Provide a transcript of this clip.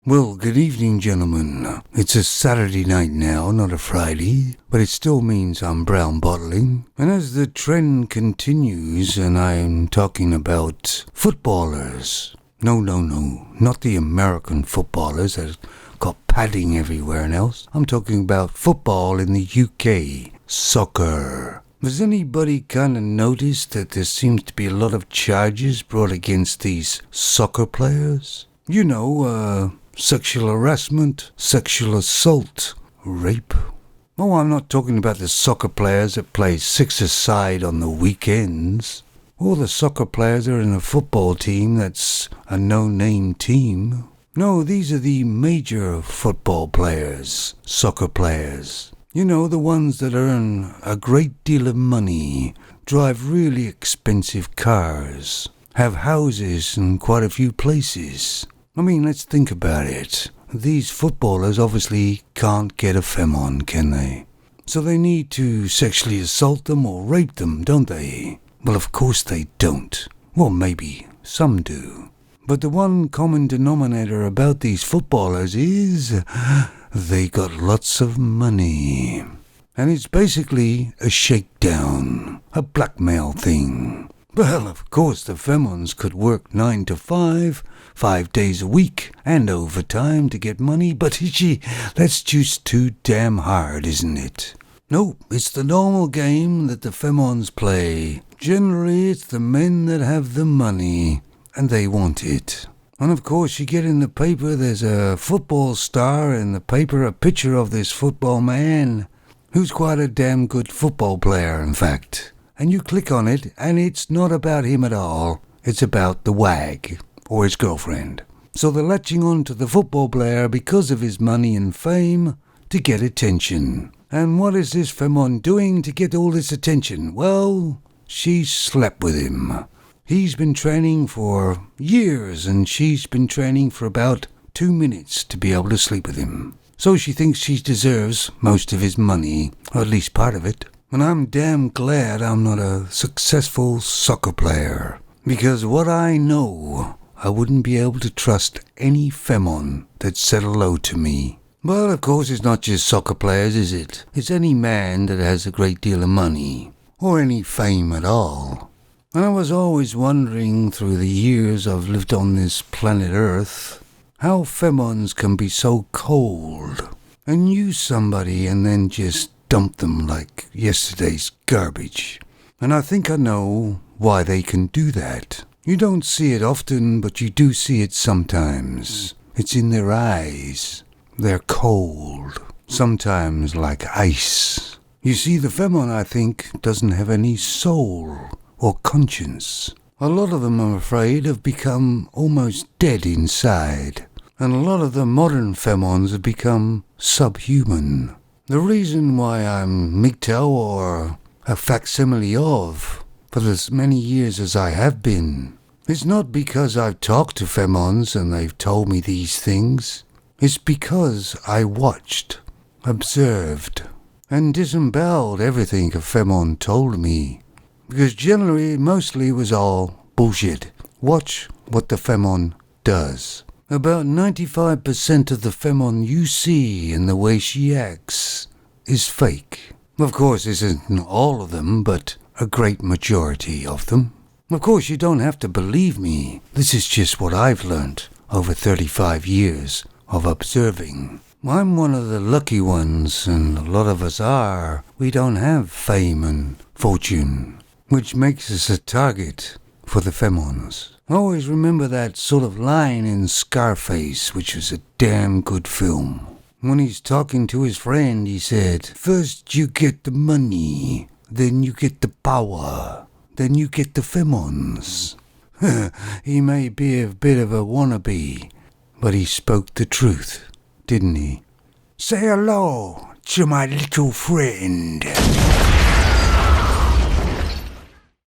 Well, good evening, gentlemen. It's a Saturday night now, not a Friday, but it still means I'm brown bottling. And as the trend continues, and I'm talking about footballers. No, not the American footballers that got padding everywhere and else. I'm talking about football in the UK. Soccer. Has anybody kind of noticed that there seems to be a lot of charges brought against these soccer players? You know, sexual harassment, sexual assault, rape. Oh, I'm not talking about the soccer players that play six-a-side on the weekends, or the soccer players that are in a football team that's a no-name team. No, these are the major football players, soccer players. You know, the ones that earn a great deal of money, drive really expensive cars, have houses in quite a few places. I mean, let's think about it. These footballers obviously can't get a femme, can they? So they need to sexually assault them or rape them, don't they? Well, of course they don't. Well, maybe some do. But the one common denominator about these footballers is they got lots of money. And it's basically a shakedown, a blackmail thing. Well, of course, the femons could work 9 to 5, 5 days a week, and overtime to get money, but that's just too damn hard, isn't it? No, it's the normal game that the femons play. Generally, it's the men that have the money, and they want it. And of course, you get in the paper, there's a football star in the paper, a picture of this football man, who's quite a damn good football player, in fact. And you click on it, and it's not about him at all. It's about the wag, or his girlfriend. So they're latching on to the football player because of his money and fame to get attention. And what is this femon doing to get all this attention? Well, she slept with him. He's been training for years, and she's been training for about 2 minutes to be able to sleep with him. So she thinks she deserves most of his money, or at least part of it. And I'm damn glad I'm not a successful soccer player. Because what I know, I wouldn't be able to trust any femon that said hello to me. Well, of course, it's not just soccer players, is it? It's any man that has a great deal of money, or any fame at all. And I was always wondering through the years I've lived on this planet Earth, how femons can be so cold and use somebody and then just dump them like yesterday's garbage. And I think I know why they can do that. You don't see it often, but you do see it sometimes. It's in their eyes. They're cold, sometimes like ice. You see, the femon, I think, doesn't have any soul or conscience. A lot of them, I'm afraid, have become almost dead inside. And a lot of the modern femons have become subhuman. The reason why I'm MGTOW, or a facsimile of, for as many years as I have been, is not because I've talked to femons and they've told me these things. It's because I watched, observed, and disemboweled everything a femon told me. Because generally, mostly was all bullshit. Watch what the femon does. About 95% of the femon you see in the way she acts is fake. Of course, this isn't all of them, but a great majority of them. Of course, you don't have to believe me. This is just what I've learnt over 35 years of observing. I'm one of the lucky ones, and a lot of us are. We don't have fame and fortune, which makes us a target for the femons. I always remember that sort of line in Scarface, which was a damn good film. When he's talking to his friend, he said, "First you get the money, then you get the power, then you get the femons." He may be a bit of a wannabe, but he spoke the truth, didn't he? Say hello to my little friend.